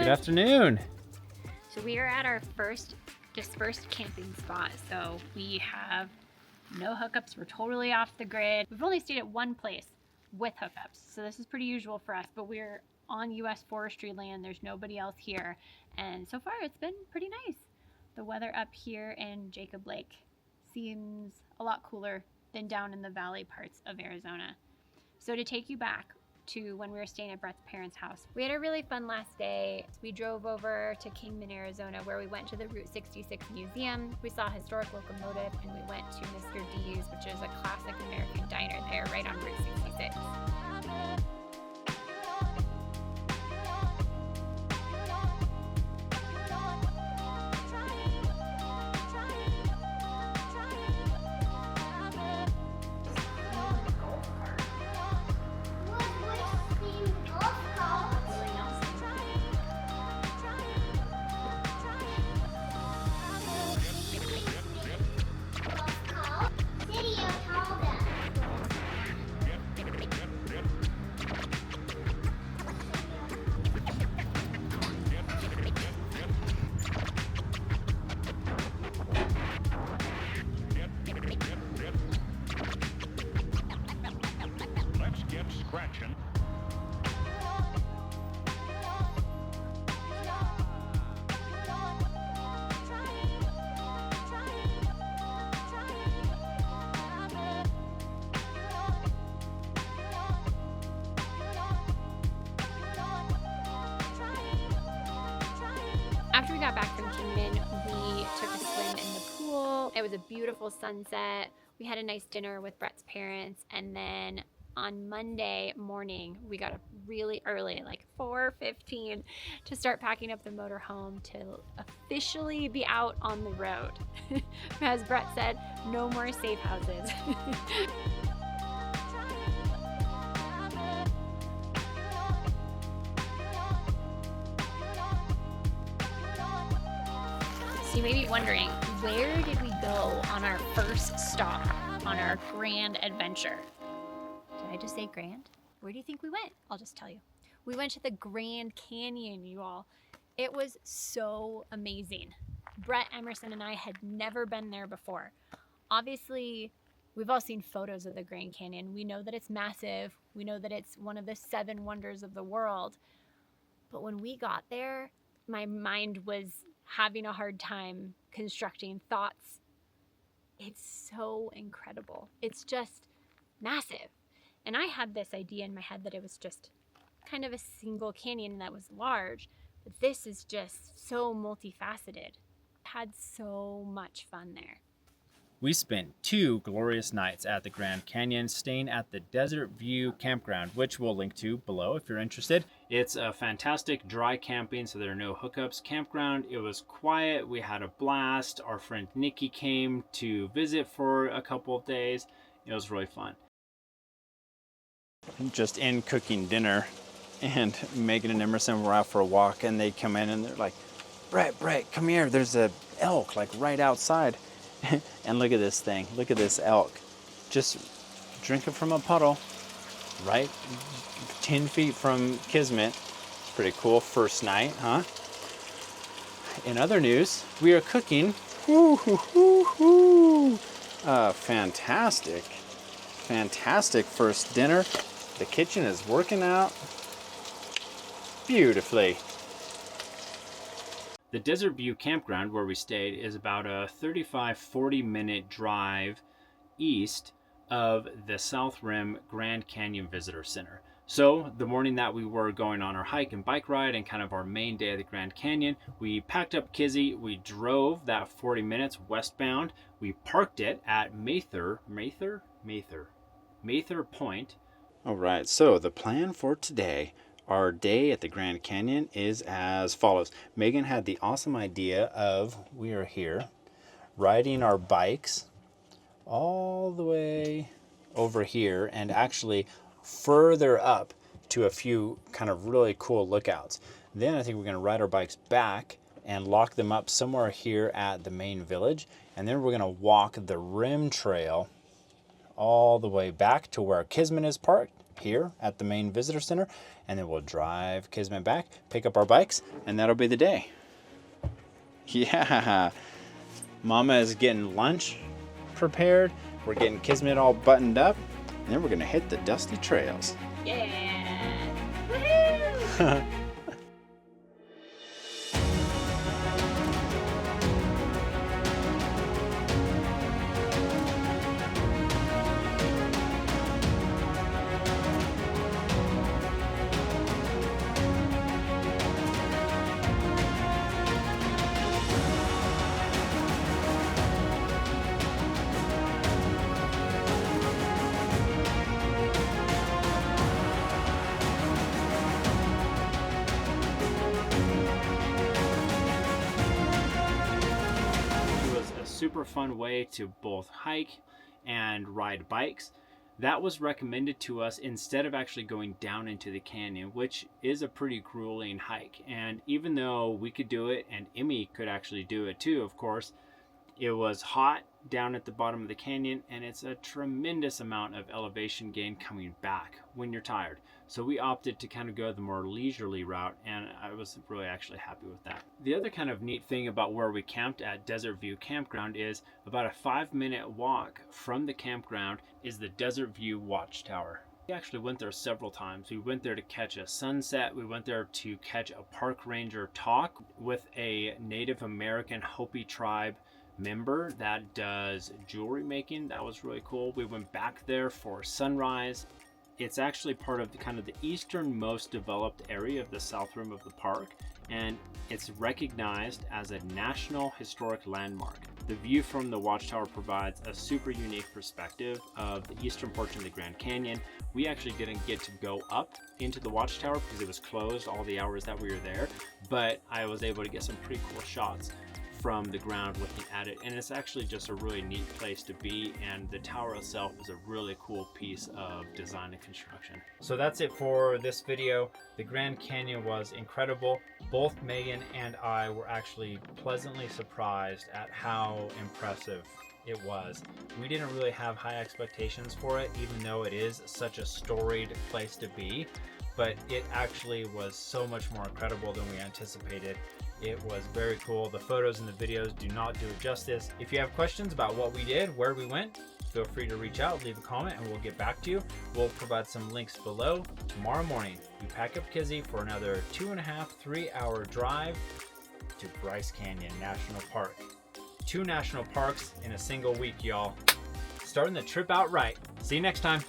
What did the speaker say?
Good afternoon. So we are at our first dispersed camping spot. So we have no hookups. We're totally off the grid. We've only stayed at one place with hookups. So this is pretty usual for us, but we're on US forestry land. There's nobody else here. And so far it's been pretty nice. The weather up here in Jacob Lake seems a lot cooler than down in the valley parts of Arizona. So to take you back to when we were staying at Brett's parents' house, we had a really fun last day. We drove over to Kingman, Arizona, where we went to the Route 66 Museum. We saw a historic locomotive, and we went to Mr. D's, which is a classic American diner there right on Route 66. After we got back from Kingman, we took a swim in the pool. It was a beautiful sunset. We had a nice dinner with Brett's parents, and then on Monday morning, we got up really early, like 4:15, to start packing up the motorhome to officially be out on the road. As Brett said, no more safe houses. You may be wondering, where did we go on our first stop on our grand adventure? Did I just say grand? Where do you think we went? I'll just tell you. We went to the Grand Canyon, you all. It was so amazing. Brett, Emerson, and I had never been there before. Obviously, we've all seen photos of the Grand Canyon. We know that it's massive. We know that it's one of the 7 wonders of the world. But when we got there, my mind was having a hard time constructing thoughts. It's so incredible. It's just massive. And I had this idea in my head that it was just kind of a single canyon that was large, but this is just so multifaceted. Had so much fun there. We spent 2 glorious nights at the Grand Canyon, staying at the Desert View Campground, which we'll link to below if you're interested. It's a fantastic dry camping, so there are no hookups campground. It was quiet. We had a blast. Our friend Nikki came to visit for a couple of days. It was really fun. Just in cooking dinner, and Megan and Emerson were out for a walk, and they come in and they're like, Brett, come here. There's a elk like right outside. And look at this thing. Look at this elk. Just drinking from a puddle, right 10 feet from Kismet. Pretty cool first night, huh? In other news, we are cooking. Fantastic first dinner. The kitchen is working out beautifully. The Desert View Campground, where we stayed, is about a 35-40 minute drive east of the South Rim Grand Canyon Visitor Center. So the morning that we were going on our hike and bike ride and kind of our main day of the Grand Canyon, we packed up Kizzy, we drove that 40 minutes westbound, we parked it at Mather Point. All right, so the plan for today, our day at the Grand Canyon, is as follows. Megan had the awesome idea of, we are here, riding our bikes all the way over here and actually further up to a few kind of really cool lookouts. Then I think we're going to ride our bikes back and lock them up somewhere here at the main village. And then we're going to walk the rim trail all the way back to where Kismet is parked. here at the main visitor center, and then we'll drive Kismet back, pick up our bikes, and that'll be the day. Yeah, Mama is getting lunch prepared. We're getting Kismet all buttoned up, and then we're gonna hit the dusty trails. Yeah! Woohoo! Super fun way to both hike and ride bikes. That was recommended to us instead of actually going down into the canyon, which is a pretty grueling hike. And even though we could do it and Emmy could actually do it too, of course, it was hot down at the bottom of the canyon, and it's a tremendous amount of elevation gain coming back when you're tired. So we opted to kind of go the more leisurely route, and I was really actually happy with that. The other kind of neat thing about where we camped at Desert View Campground is about a 5-minute walk from the campground is the Desert View Watchtower. We actually went there several times. We went there to catch a sunset. We went there to catch a park ranger talk with a Native American Hopi tribe member that does jewelry making. That was really cool. We went back there for sunrise. It's actually part of the kind of the easternmost developed area of the south rim of the park, and it's recognized as a National Historic Landmark. The view from the watchtower provides a super unique perspective of the eastern portion of the Grand Canyon. We actually didn't get to go up into the watchtower because it was closed all the hours that we were there, but I was able to get some pretty cool shots from the ground looking at it, and it's actually just a really neat place to be, and the tower itself is a really cool piece of design and construction. So that's it for this video. The Grand Canyon was incredible. Both Megan and I were actually pleasantly surprised at how impressive it was. We didn't really have high expectations for it, even though it is such a storied place to be, but it actually was so much more incredible than we anticipated. It was very cool. The photos and the videos do not do it justice. If you have questions about what we did, where we went, feel free to reach out, leave a comment, and we'll get back to you. We'll provide some links below. Tomorrow morning, we pack up Kizzy for another 2.5-3 hour drive to Bryce Canyon National Park. 2 national parks in a single week, y'all. Starting the trip out right. See you next time.